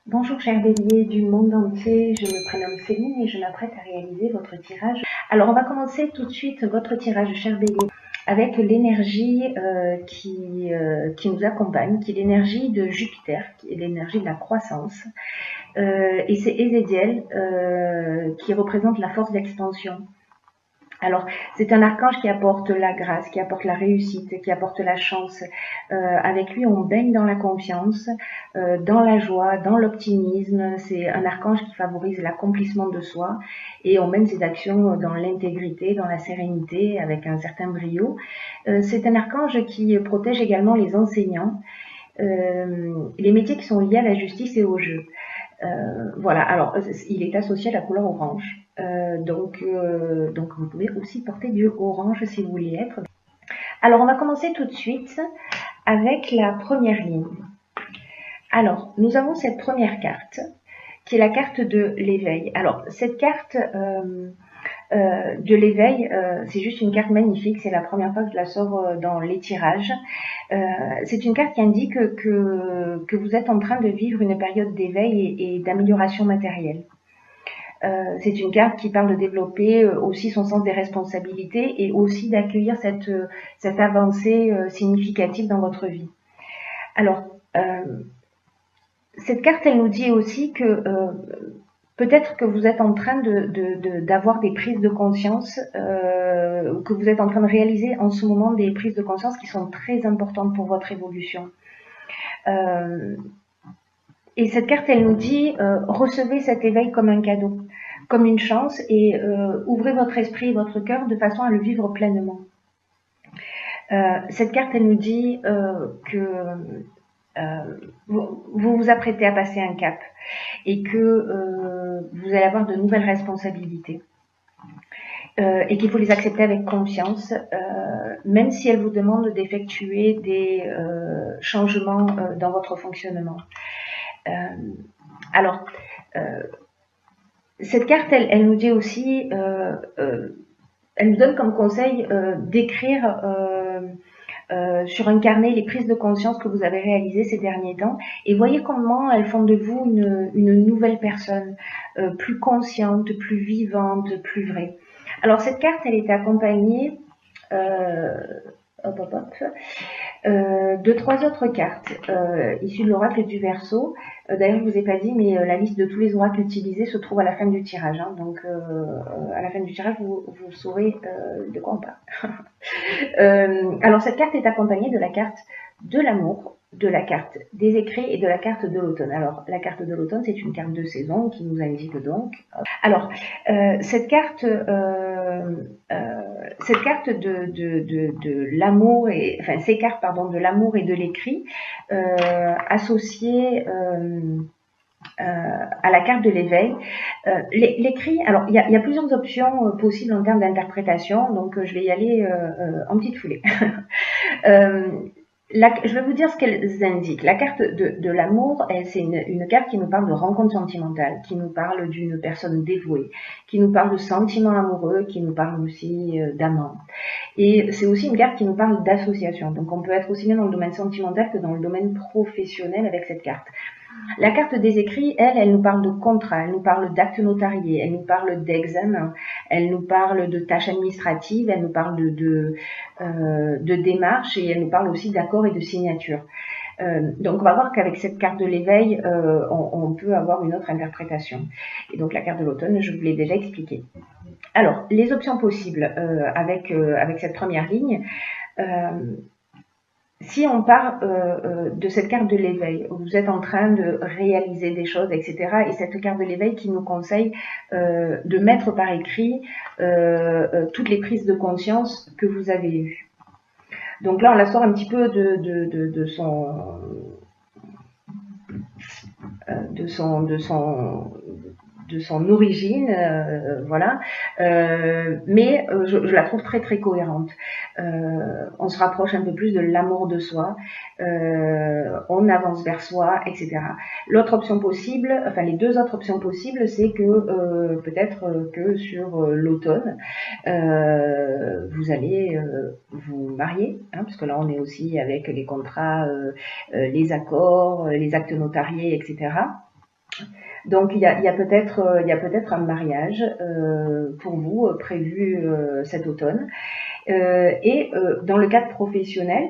Bonjour chers béliers du monde entier, je me prénomme Céline et je m'apprête à réaliser votre tirage. Alors on va commencer tout de suite votre tirage chers béliers avec l'énergie qui nous accompagne, qui est l'énergie de Jupiter, qui est l'énergie de la croissance. Et c'est Ézéchiel qui représente la force d'expansion. Alors, c'est un archange qui apporte la grâce, qui apporte la réussite, qui apporte la chance. Avec lui, on baigne dans la confiance, dans la joie, dans l'optimisme. C'est un archange qui favorise l'accomplissement de soi et on mène ses actions dans l'intégrité, dans la sérénité, avec un certain brio. C'est un archange qui protège également les enseignants, les métiers qui sont liés à la justice et au jeu. Voilà, alors il est associé à la couleur orange. Donc vous pouvez aussi porter du orange si vous voulez être. Alors on va commencer tout de suite avec la première ligne. Alors nous avons cette première carte qui est la carte de l'éveil. Alors cette carte de l'éveil, c'est juste une carte magnifique, c'est la première fois que je la sors dans les tirages. C'est une carte qui indique que vous êtes en train de vivre une période d'éveil et d'amélioration matérielle. C'est une carte qui parle de développer aussi son sens des responsabilités et aussi d'accueillir cette avancée significative dans votre vie. Alors, cette carte, elle nous dit aussi que peut-être que vous êtes en train d'avoir des prises de conscience, que vous êtes en train de réaliser en ce moment des prises de conscience qui sont très importantes pour votre évolution. Et cette carte, elle nous dit, recevez cet éveil comme un cadeau, comme une chance, et ouvrez votre esprit et votre cœur de façon à le vivre pleinement. Cette carte, elle nous dit que vous vous apprêtez à passer un cap et que vous allez avoir de nouvelles responsabilités. Et qu'il faut les accepter avec confiance, même si elles vous demandent d'effectuer des changements dans votre fonctionnement. Alors, cette carte, elle nous dit aussi, elle nous donne comme conseil d'écrire sur un carnet les prises de conscience que vous avez réalisées ces derniers temps et voyez comment elles font de vous une nouvelle personne, plus consciente, plus vivante, plus vraie. Alors cette carte, elle est accompagnée de 3 autres cartes issues de l'oracle du Verseau. D'ailleurs, je ne vous ai pas dit, mais la liste de tous les oracles utilisés se trouve à la fin du tirage. Hein. Donc, à la fin du tirage, vous saurez de quoi on parle. Alors, cette carte est accompagnée de la carte de l'amour, de la carte des écrits et de la carte de l'automne. Alors, la carte de l'automne, c'est une carte de saison qui nous indique donc. Alors, cette carte de l'amour et enfin ces cartes pardon de l'amour et de l'écrit associées à la carte de l'éveil. L'écrit, alors il y a plusieurs options possibles en termes d'interprétation, donc je vais y aller en petite foulée. Je vais vous dire ce qu'elles indiquent. La carte de l'amour, c'est une carte qui nous parle de rencontre sentimentale, qui nous parle d'une personne dévouée, qui nous parle de sentiments amoureux, qui nous parle aussi d'amant. Et c'est aussi une carte qui nous parle d'association. Donc on peut être aussi bien dans le domaine sentimental que dans le domaine professionnel avec cette carte. La carte des écrits, elle nous parle de contrat, elle nous parle d'actes notariés, elle nous parle d'examen, elle nous parle de tâches administratives, elle nous parle de démarches et elle nous parle aussi d'accords et de signatures. Donc on va voir qu'avec cette carte de l'éveil, on peut avoir une autre interprétation. Et donc la carte de l'automne, je vous l'ai déjà expliqué. Alors, les options possibles avec cette première ligne, si on part de cette carte de l'éveil, vous êtes en train de réaliser des choses, etc. Et cette carte de l'éveil qui nous conseille de mettre par écrit toutes les prises de conscience que vous avez eues. Donc là, on la sort un petit peu de son origine, voilà. Mais je la trouve très très cohérente. On se rapproche un peu plus de l'amour de soi, on avance vers soi, etc. L'autre option possible, enfin les 2 autres options possibles, c'est que peut-être que sur l'automne, vous allez vous marier, hein, parce que là on est aussi avec les contrats, les accords, les actes notariés, etc. Donc il y a peut-être un mariage pour vous prévu cet automne. Dans le cadre professionnel,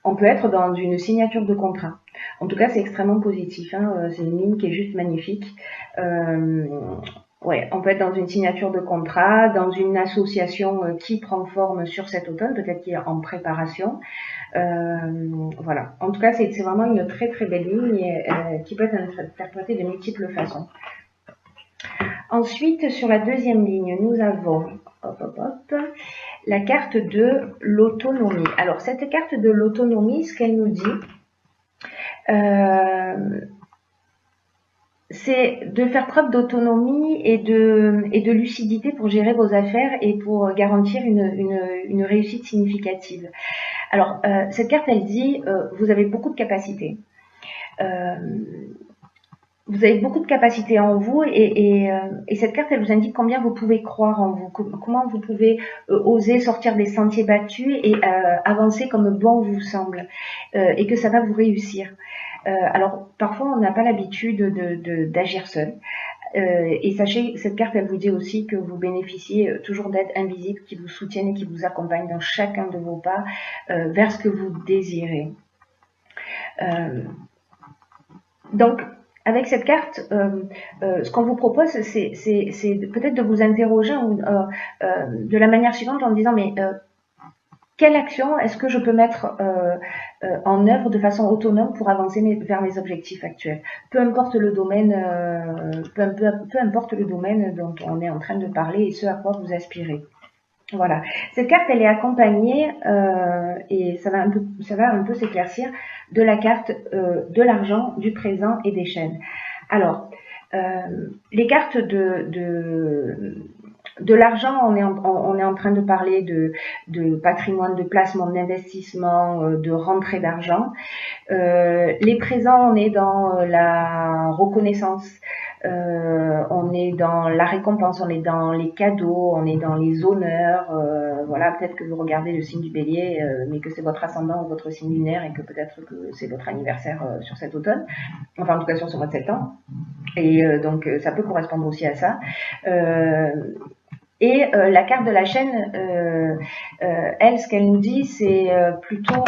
on peut être dans une signature de contrat. En tout cas, c'est extrêmement positif. Hein. C'est une ligne qui est juste magnifique. Ouais, on peut être dans une signature de contrat, dans une association qui prend forme sur cet automne, peut-être qui est en préparation. Voilà. En tout cas, c'est vraiment une très très belle ligne qui peut être interprétée de multiples façons. Ensuite, sur la deuxième ligne, nous avons la carte de l'autonomie. Alors, cette carte de l'autonomie, ce qu'elle nous dit, c'est de faire preuve d'autonomie et de lucidité pour gérer vos affaires et pour garantir une réussite significative. Alors, cette carte, elle dit, vous avez beaucoup de capacités. Vous avez beaucoup de capacités en vous et cette carte, elle vous indique combien vous pouvez croire en vous, comment vous pouvez oser sortir des sentiers battus et avancer comme bon vous semble et que ça va vous réussir. Alors, parfois, on n'a pas l'habitude d'agir seul. Et sachez, cette carte, elle vous dit aussi que vous bénéficiez toujours d'aides invisibles qui vous soutiennent et qui vous accompagnent dans chacun de vos pas vers ce que vous désirez. Donc, avec cette carte, ce qu'on vous propose, c'est peut-être de vous interroger de la manière suivante en disant, mais quelle action est-ce que je peux mettre en œuvre de façon autonome pour avancer vers mes objectifs actuels? Peu importe le domaine, peu importe le domaine dont on est en train de parler et ce à quoi vous aspirez. Voilà. Cette carte, elle est accompagnée, et ça va un peu s'éclaircir, de la carte de l'argent, du présent et des chaînes. Alors, les cartes de l'argent, on est en train de parler de patrimoine, de placement, d'investissement, de rentrée d'argent. Les présents, on est dans la reconnaissance, on est dans la récompense, on est dans les cadeaux, on est dans les honneurs. Voilà, peut-être que vous regardez le signe du bélier, mais que c'est votre ascendant ou votre signe lunaire et que peut-être que c'est votre anniversaire sur cet automne, enfin en tout cas sur ce mois de septembre. Et donc ça peut correspondre aussi à ça. Et la carte de la chaîne, elle, ce qu'elle nous dit, c'est plutôt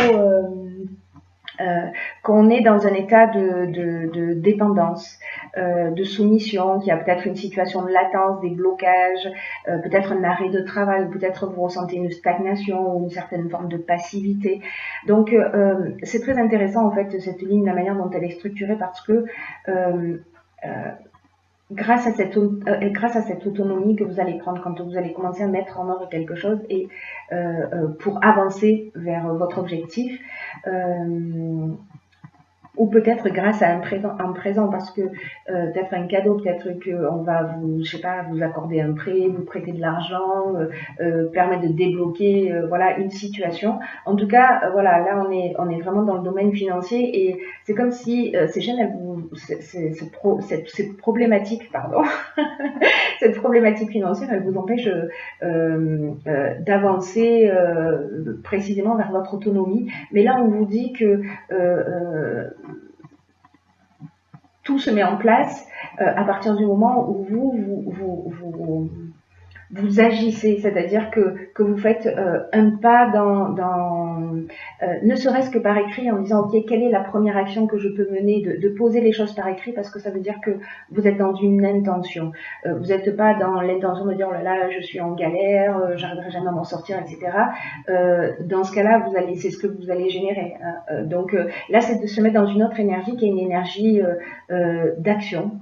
qu'on est dans un état de dépendance, de soumission, qu'il y a peut-être une situation de latence, des blocages, peut-être un arrêt de travail, peut-être vous ressentez une stagnation ou une certaine forme de passivité. Donc c'est très intéressant en fait cette ligne, la manière dont elle est structurée, parce que grâce à cette autonomie que vous allez prendre quand vous allez commencer à mettre en œuvre quelque chose et pour avancer vers votre objectif, ou peut-être grâce à un présent parce que peut-être un cadeau, peut-être qu'on va vous, je sais pas, vous accorder un prêt, vous prêter de l'argent, permettre de débloquer voilà une situation. En tout cas, voilà, là on est vraiment dans le domaine financier et c'est comme si ces chaînes, cette problématique, pardon, cette problématique financière, elle vous empêche d'avancer précisément vers votre autonomie. Mais là, on vous dit que tout se met en place à partir du moment où vous agissez, c'est-à-dire que vous faites un pas ne serait-ce que par écrit en disant ok, quelle est la première action que je peux mener, de poser les choses par écrit, parce que ça veut dire que vous êtes dans une intention, vous n'êtes pas dans l'intention de dire oh là là je suis en galère, j'arriverai jamais à m'en sortir, etc. Dans ce cas-là, c'est ce que vous allez générer, hein. Donc là c'est de se mettre dans une autre énergie qui est une énergie d'action,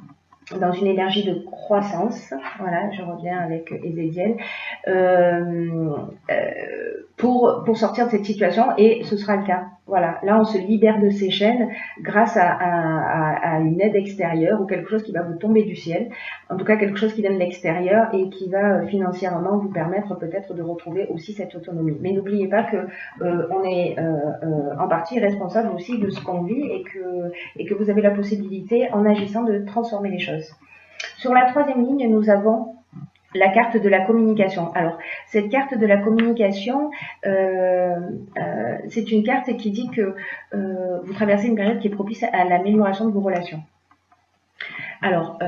dans une énergie de croissance, voilà, je reviens avec Ezekiel, pour sortir de cette situation, et ce sera le cas. Voilà, là on se libère de ces chaînes grâce à une aide extérieure ou quelque chose qui va vous tomber du ciel, en tout cas quelque chose qui vient de l'extérieur et qui va financièrement vous permettre peut-être de retrouver aussi cette autonomie. Mais n'oubliez pas que on est en partie responsable aussi de ce qu'on vit et que vous avez la possibilité, en agissant, de transformer les choses. Sur la troisième ligne, nous avons la carte de la communication. Alors, cette carte de la communication, c'est une carte qui dit que vous traversez une période qui est propice à l'amélioration de vos relations. Alors,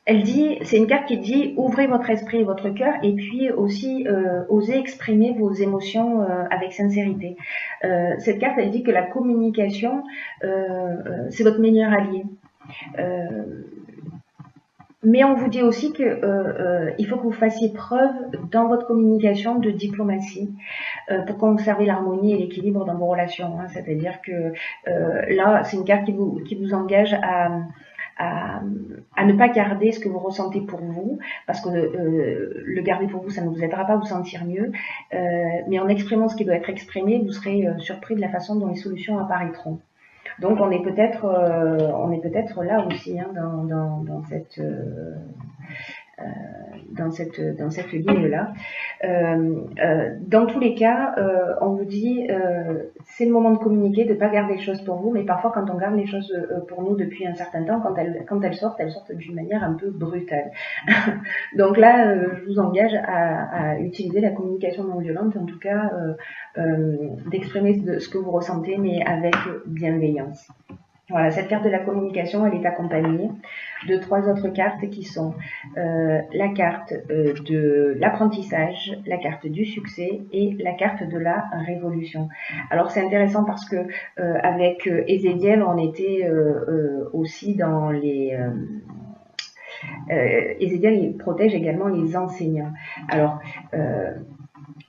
elle dit, c'est une carte qui dit ouvrez votre esprit et votre cœur et puis aussi osez exprimer vos émotions avec sincérité. Cette carte, elle dit que la communication, c'est votre meilleur allié. Mais on vous dit aussi que il faut que vous fassiez preuve dans votre communication de diplomatie pour conserver l'harmonie et l'équilibre dans vos relations. Hein. C'est-à-dire que là, c'est une carte qui vous engage à ne pas garder ce que vous ressentez pour vous, parce que le garder pour vous, ça ne vous aidera pas à vous sentir mieux, mais en exprimant ce qui doit être exprimé, vous serez surpris de la façon dont les solutions apparaîtront. Donc on est peut-être là aussi hein, dans cette ligne-là. Dans tous les cas, on vous dit c'est le moment de communiquer, de ne pas garder les choses pour vous, mais parfois quand on garde les choses pour nous depuis un certain temps, quand elles sortent d'une manière un peu brutale. Donc là, je vous engage à utiliser la communication non violente, en tout cas d'exprimer ce que vous ressentez, mais avec bienveillance. Voilà, cette carte de la communication, elle est accompagnée de 3 autres cartes qui sont la carte de l'apprentissage, la carte du succès et la carte de la révolution. Alors c'est intéressant parce que avec Ezekiel, on était aussi dans les... Ezekiel, il protège également les enseignants. Alors...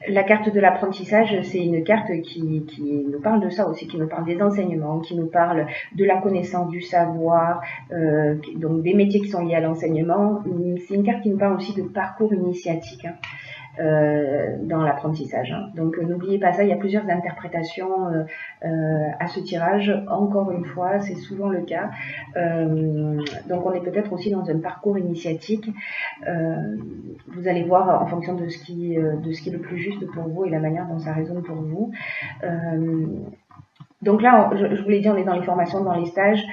la carte de l'apprentissage, c'est une carte qui nous parle de ça aussi, qui nous parle des enseignements, qui nous parle de la connaissance, du savoir, donc des métiers qui sont liés à l'enseignement. C'est une carte qui nous parle aussi de parcours initiatique hein, dans l'apprentissage. Hein. Donc n'oubliez pas ça, il y a plusieurs interprétations à ce tirage. Encore une fois, c'est souvent le cas. Donc on est peut-être aussi dans un parcours initiatique. Vous allez voir en fonction de ce qui est le plus juste pour vous et la manière dont ça résonne pour vous. Donc là, je vous l'ai dit, on est dans les formations, dans les stages,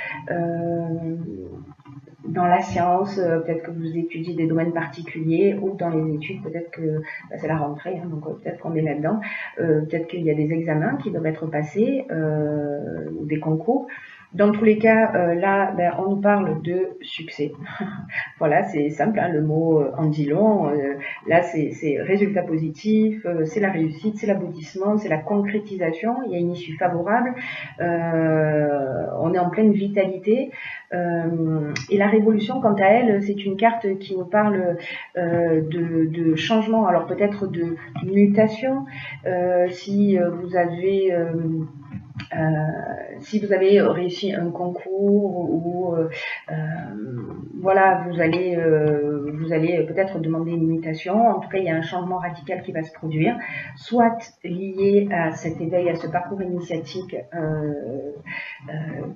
dans la science, peut-être que vous étudiez des domaines particuliers, ou dans les études, peut-être que c'est la rentrée, hein, donc peut-être qu'on est là-dedans, peut-être qu'il y a des examens qui doivent être passés, ou des concours. Dans tous les cas, là, on nous parle de succès. Voilà, c'est simple, hein, le mot en dit long. Là, c'est résultat positif, c'est la réussite, c'est l'aboutissement, c'est la concrétisation. Il y a une issue favorable. On est en pleine vitalité. Et la révolution, quant à elle, c'est une carte qui nous parle de changement. Alors peut-être de mutation. Si vous avez réussi un concours ou voilà, vous allez peut-être demander une mutation. En tout cas, il y a un changement radical qui va se produire, soit lié à cet éveil, à ce parcours initiatique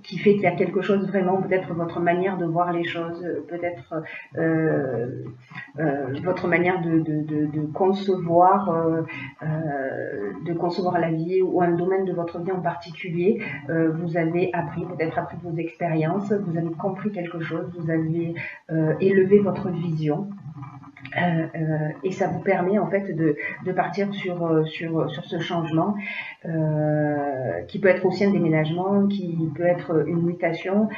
qui fait qu'il y a quelque chose vraiment, peut-être votre manière de voir les choses, peut-être votre manière de concevoir la vie ou un domaine de votre vie en particulier. Vous avez peut-être appris vos expériences, vous avez compris quelque chose, vous avez élevé votre vision. Et ça vous permet en fait de partir sur ce changement qui peut être aussi un déménagement, qui peut être une mutation.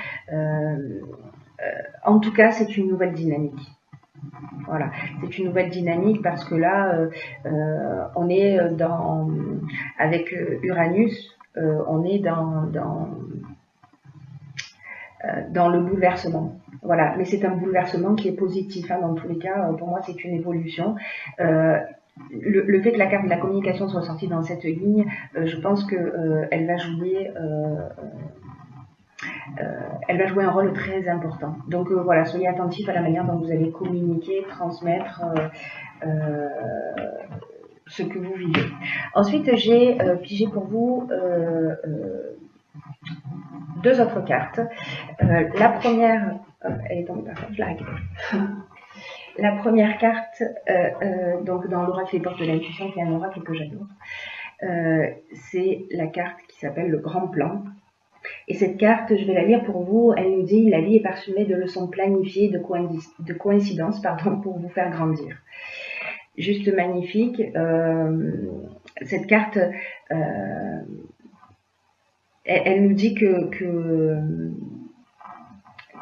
En tout cas, c'est une nouvelle dynamique. Voilà, c'est une nouvelle dynamique parce que là, on est avec Uranus, on est dans le bouleversement. Voilà, mais c'est un bouleversement qui est positif. Hein, dans tous les cas, pour moi, c'est une évolution. Le fait que la carte de la communication soit sortie dans cette ligne, je pense que elle va jouer un rôle très important. Donc voilà, soyez attentifs à la manière dont vous allez communiquer, transmettre ce que vous vivez. Ensuite, j'ai pigé pour vous 2 autres cartes. La première, elle est tombée par contre, je la récupère. La première carte, donc dans l'oracle Les Portes de l'Intuition, qui est un oracle que j'adore, c'est la carte qui s'appelle le Grand Plan. Et cette carte, je vais la lire pour vous. Elle nous dit: la vie est parsemée de leçons planifiées, de coïncidences, pour vous faire grandir. Juste magnifique. Cette carte, elle nous dit que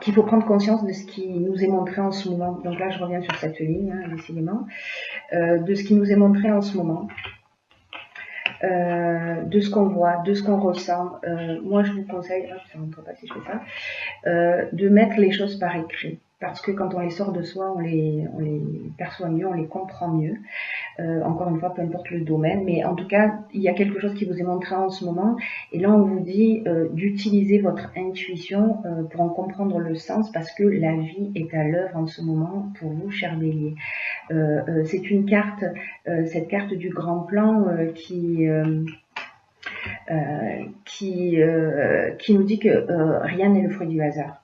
qu'il faut prendre conscience de ce qui nous est montré en ce moment. Donc là, je reviens sur cette ligne, hein, décidément, de ce qui nous est montré en ce moment. De ce qu'on voit, de ce qu'on ressent. Moi, je vous conseille, ça ne rentre pas si je fais ça, de mettre les choses par écrit. Parce que quand on les sort de soi, on les perçoit mieux, on les comprend mieux. Encore une fois, peu importe le domaine, mais en tout cas, il y a quelque chose qui vous est montré en ce moment, et là on vous dit d'utiliser votre intuition pour en comprendre le sens, parce que la vie est à l'œuvre en ce moment pour vous, cher Bélier. C'est une carte, cette carte du grand plan qui nous dit que rien n'est le fruit du hasard.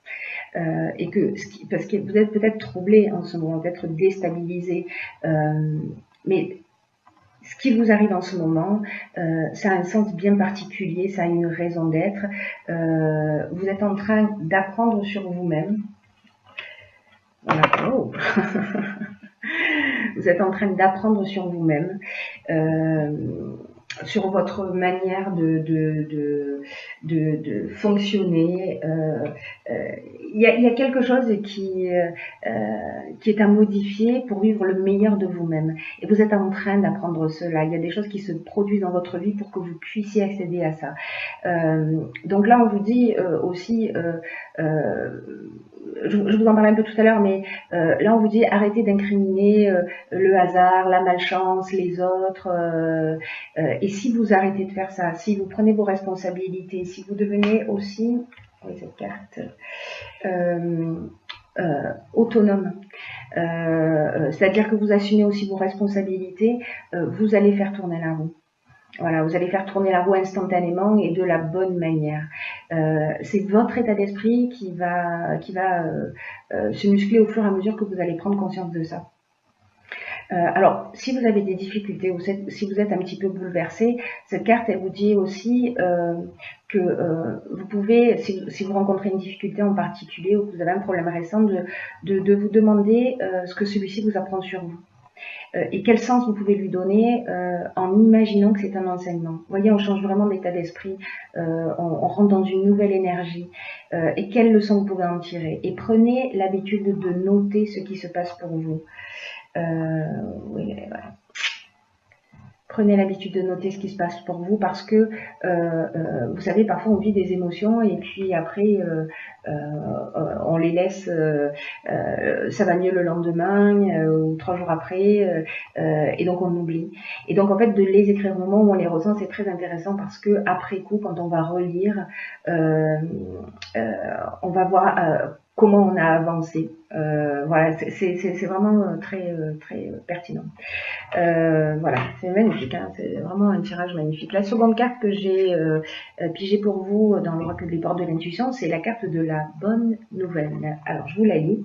Et que parce que vous êtes peut-être troublé en ce moment, peut-être déstabilisé, mais ce qui vous arrive en ce moment, ça a un sens bien particulier, ça a une raison d'être. Vous êtes en train d'apprendre sur vous-même. Voilà. Oh. Vous êtes en train d'apprendre sur vous-même, sur votre manière de fonctionner. Il y a quelque chose qui est à modifier pour vivre le meilleur de vous-même. Et vous êtes en train d'apprendre cela. Il y a des choses qui se produisent dans votre vie pour que vous puissiez accéder à ça. Donc là, on vous dit aussi... je vous en parlais un peu tout à l'heure, mais là on vous dit arrêtez d'incriminer le hasard, la malchance, les autres. Et si vous arrêtez de faire ça, si vous prenez vos responsabilités, si vous devenez aussi, oui, cette carte, autonome, c'est-à-dire que vous assumez aussi vos responsabilités, vous allez faire tourner la roue. Voilà, vous allez faire tourner la roue instantanément et de la bonne manière. C'est votre état d'esprit qui va se muscler au fur et à mesure que vous allez prendre conscience de ça. Alors, si vous avez des difficultés ou si vous êtes un petit peu bouleversé, cette carte, elle vous dit aussi que vous pouvez, si vous rencontrez une difficulté en particulier ou que vous avez un problème récent, de vous demander ce que celui-ci vous apprend sur vous. Et quel sens vous pouvez lui donner en imaginant que c'est un enseignement. Vous voyez, on change vraiment d'état d'esprit, on rentre dans une nouvelle énergie. Et quelles leçons vous pouvez en tirer. Et prenez l'habitude de noter ce qui se passe pour vous. Oui, voilà. Prenez l'habitude de noter ce qui se passe pour vous parce que, vous savez, parfois on vit des émotions et puis après, on les laisse, ça va mieux le lendemain ou 3 jours après, et donc on oublie. Et donc en fait, de les écrire au moment où on les ressent, c'est très intéressant parce que après coup, quand on va relire, on va voir comment on a avancé. Voilà, c'est vraiment très pertinent. Voilà, c'est magnifique, hein, c'est vraiment un tirage magnifique. La seconde carte que j'ai pigée pour vous dans le recueil des portes de l'intuition, c'est la carte de la bonne nouvelle. Alors, je vous la lis.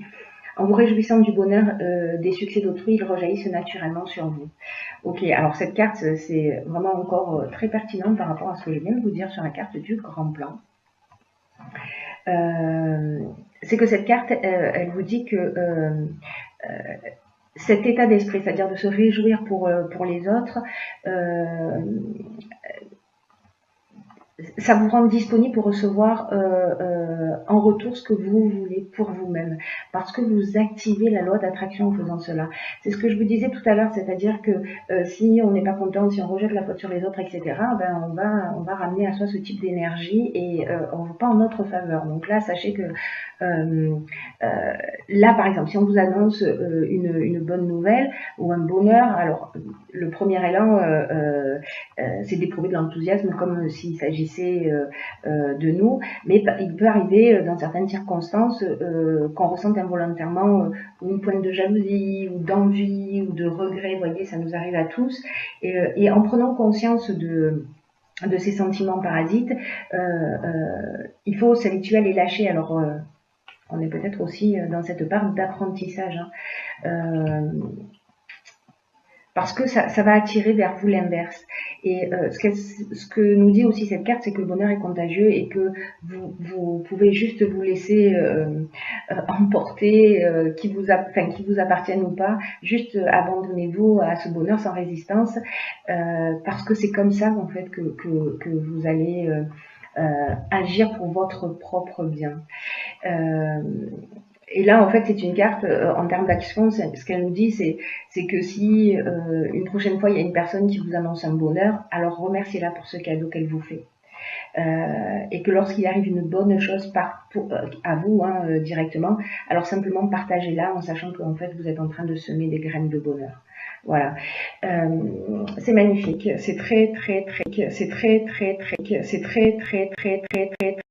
En vous réjouissant du bonheur des succès d'autrui, ils rejaillissent naturellement sur vous. Ok, alors cette carte, c'est vraiment encore très pertinent par rapport à ce que je viens de vous dire sur la carte du grand plan. C'est que cette carte, elle vous dit que cet état d'esprit, c'est-à-dire de se réjouir pour les autres, ça vous rend disponible pour recevoir en retour ce que vous voulez pour vous-même, parce que vous activez la loi d'attraction en faisant cela. C'est ce que je vous disais tout à l'heure, c'est-à-dire que si on n'est pas content, si on rejette la faute sur les autres, etc., ben on va ramener à soi ce type d'énergie et on ne va pas en notre faveur. Donc là, sachez que là, par exemple, si on vous annonce une bonne nouvelle ou un bonheur, alors le premier élan, c'est d'éprouver de l'enthousiasme comme s'il s'agissait de nous, mais il peut arriver dans certaines circonstances qu'on ressente involontairement une pointe de jalousie ou d'envie ou de regret. Vous voyez, ça nous arrive à tous. Et en prenant conscience de ces sentiments parasites, il faut s'habituer à les lâcher. Alors, on est peut-être aussi dans cette part d'apprentissage, hein. Parce que ça va attirer vers vous l'inverse. Et ce que nous dit aussi cette carte, c'est que le bonheur est contagieux et que vous pouvez juste vous laisser emporter, qui vous appartienne ou pas, juste abandonnez-vous à ce bonheur sans résistance, parce que c'est comme ça en fait que vous allez agir pour votre propre bien. Et là, en fait, c'est une carte en termes d'action. Ce qu'elle nous dit, c'est que si une prochaine fois, il y a une personne qui vous annonce un bonheur, alors remerciez-la pour ce cadeau qu'elle vous fait. Et que lorsqu'il arrive une bonne chose à vous directement, alors simplement partagez-la en sachant qu'en fait, vous êtes en train de semer des graines de bonheur. Voilà, c'est magnifique, c'est très